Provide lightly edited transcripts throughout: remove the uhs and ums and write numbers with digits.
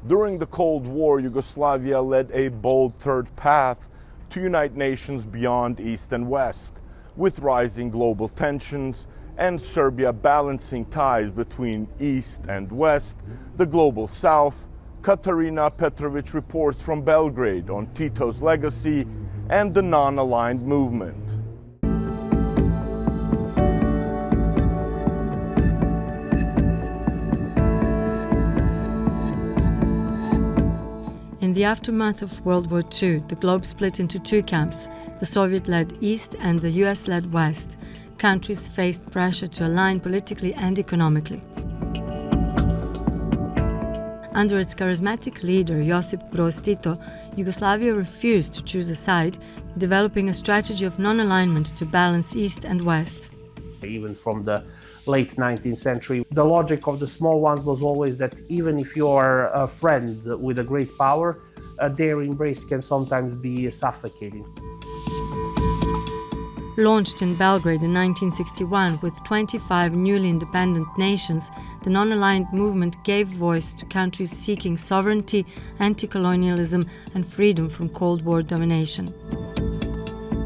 During the Cold War, Yugoslavia led a bold third path to unite nations beyond East and West, with rising global tensions and Serbia balancing ties between East and West, the global South. Katarina Petrovic reports from Belgrade on Tito's legacy and the non-aligned movement. In the aftermath of World War II, the globe split into two camps, the Soviet-led East and the US-led West. Countries faced pressure to align politically and economically. Under its charismatic leader, Josip Broz Tito, Yugoslavia refused to choose a side, developing a strategy of non-alignment to balance East and West. Even from the late 19th century, the logic of the small ones was always that even if you are a friend with a great power, their embrace can sometimes be suffocating. Launched in Belgrade in 1961 with 25 newly independent nations, the non-aligned movement gave voice to countries seeking sovereignty, anti-colonialism, and freedom from Cold War domination.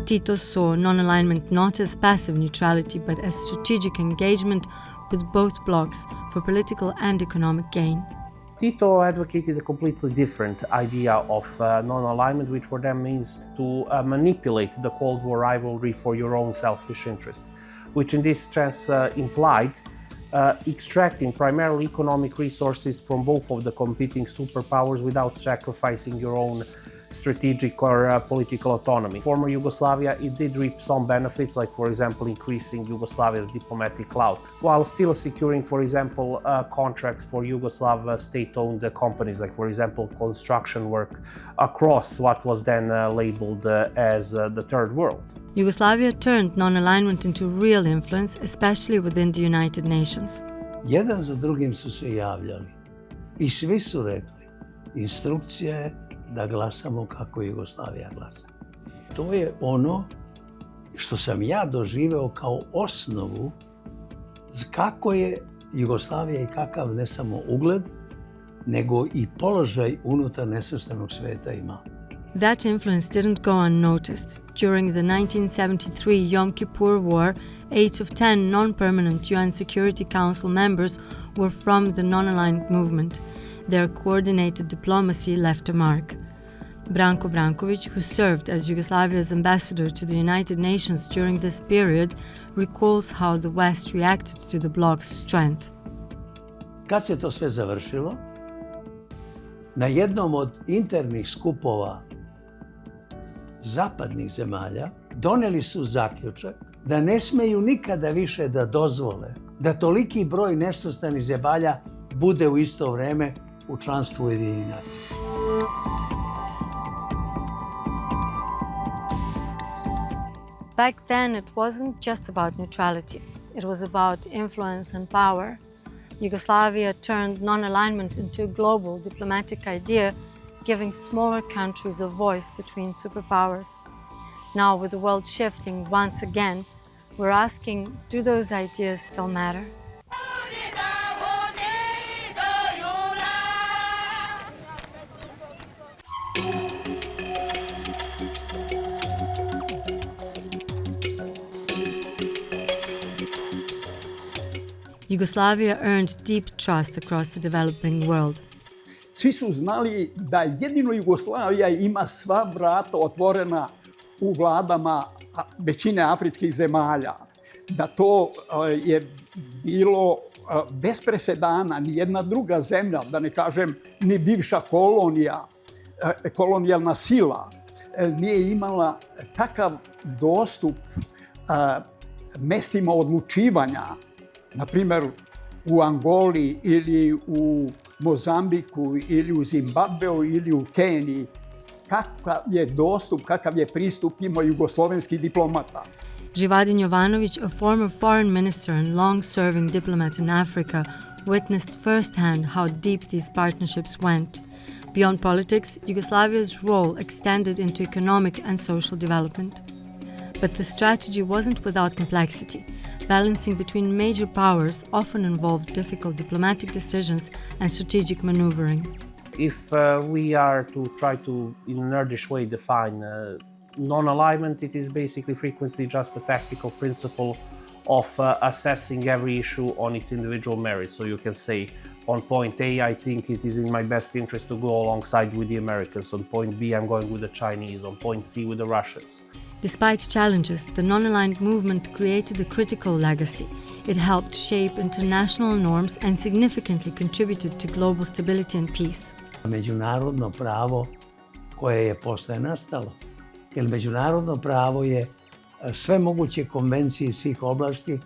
Tito saw non-alignment not as passive neutrality but as strategic engagement with both blocs for political and economic gain. Tito advocated a completely different idea of non-alignment, which for them means to manipulate the Cold War rivalry for your own selfish interest, which in this sense implied extracting primarily economic resources from both of the competing superpowers without sacrificing your own strategic or political autonomy. Former Yugoslavia, it did reap some benefits, like for example increasing Yugoslavia's diplomatic clout, while still securing, for example, contracts for Yugoslav state-owned companies, like for example construction work across what was then labeled as the Third World. Yugoslavia turned non-alignment into real influence, especially within the United Nations. Jedan za drugim su se javljali i svi su rekli, instrukcija je da glasamo kako Jugoslavija glasa. To je ono što sam ja doživeo kao osnovu kako je Jugoslavija i kakav ne samo ugled, nego i položaj unutar nesvrstanog sveta ima. That influence didn't go unnoticed. During the 1973 Yom Kippur War, 8 of 10 non-permanent UN Security Council members were from the non-aligned movement. Their coordinated diplomacy left a mark. Branko Branković, who served as Yugoslavia's ambassador to the United Nations during this period, recalls how the West reacted to the bloc's strength. Kad se to sve završilo, na jednom od internih skupova zapadnih zemalja doneli su zaključak da ne smeju nikada više da dozvole da toliki broj nesvrstanih zemalja bude u isto vreme u članstvu Ujedinjenih nacija. Back then, it wasn't just about neutrality. It was about influence and power. Yugoslavia turned non-alignment into a global diplomatic idea, giving smaller countries a voice between superpowers. Now, with the world shifting once again, we're asking, do those ideas still matter? Yugoslavia earned deep trust across the developing world. Svi su znali da jedino Jugoslavija ima sva vrata otvorena u vladama većine afričkih zemalja. Da to je bilo bez presedana, ni jedna druga zemlja, da ne kažem ni bivša kolonija, kolonijalna sila, nije imala takav dostup mestima odlučivanja, na primjer u Angoli ili u Mozambiku ili u Zimbabveu ili u Keniji, kakav je dostup, kakav je pristup imao jugoslovenski diplomata. Živadin Jovanović, a former foreign minister and long-serving diplomat in Africa, witnessed firsthand how deep these partnerships went. Beyond politics, Yugoslavia's role extended into economic and social development. But the strategy wasn't without complexity. Balancing between major powers often involved difficult diplomatic decisions and strategic maneuvering. If we are to try to, in an nerdish way, define non-alignment, it is basically frequently just a tactical principle of assessing every issue on its individual merits. So you can say, on point A, I think it is in my best interest to go alongside with the Americans. On point B, I'm going with the Chinese. On point C, with the Russians. Despite challenges, the non-aligned movement created a critical legacy. It helped shape international norms and significantly contributed to global stability and peace. Međunarodno pravo koje je posle nastalo, jer međunarodno pravo je sve moguće konvencije iz svih oblasti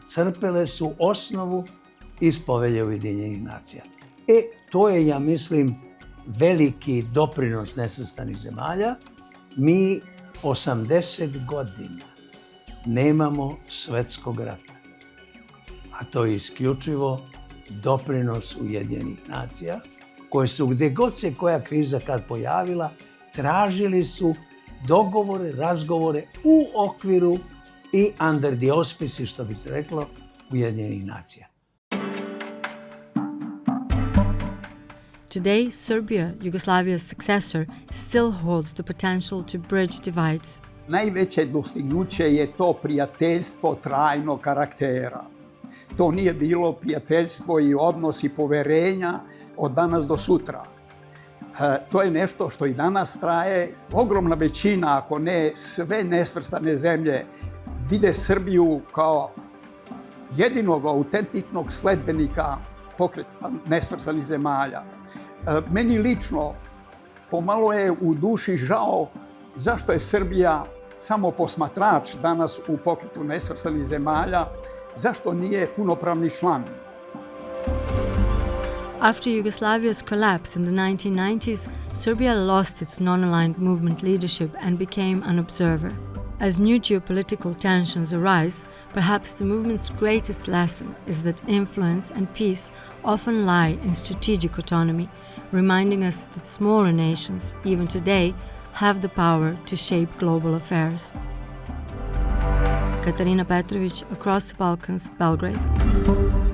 crpele su osnovu iz Povelje Ujedinjenih nacija. To je, ja mislim, veliki doprinos nesvrstanih zemalja. Mi 80 godina nemamo svetskog rata, a to je isključivo doprinos Ujedinjenih nacija, koje su, gde god se koja kriza kad pojavila, tražili su dogovore, razgovore u okviru i under the auspices, što bi se reklo, Ujedinjenih nacija. Today, Serbia, Yugoslavia's successor, still holds the potential to bridge divides. Najveće dostignuće je to prijateljstvo trajnog karaktera. To nije bilo prijateljstvo i odnos i poverenja od danas do sutra. To je nešto što i danas traje. Ogromna većina, ako ne sve nesvrstane zemlje, vide Srbiju kao jedinog autentičnog sledbenika pokreta nesvrstanih zemalja. Meni lično pomalo je u duši žao zašto je Srbija samo posmatrač danas u pokretu nesvrstanih zemalja, zašto nije punopravni član. After Yugoslavia's collapse in the 1990s, Serbia lost its non-aligned movement leadership and became an observer. As new geopolitical tensions arise, perhaps the movement's greatest lesson is that influence and peace often lie in strategic autonomy, reminding us that smaller nations, even today, have the power to shape global affairs. Katarina Petrović, Across the Balkans, Belgrade.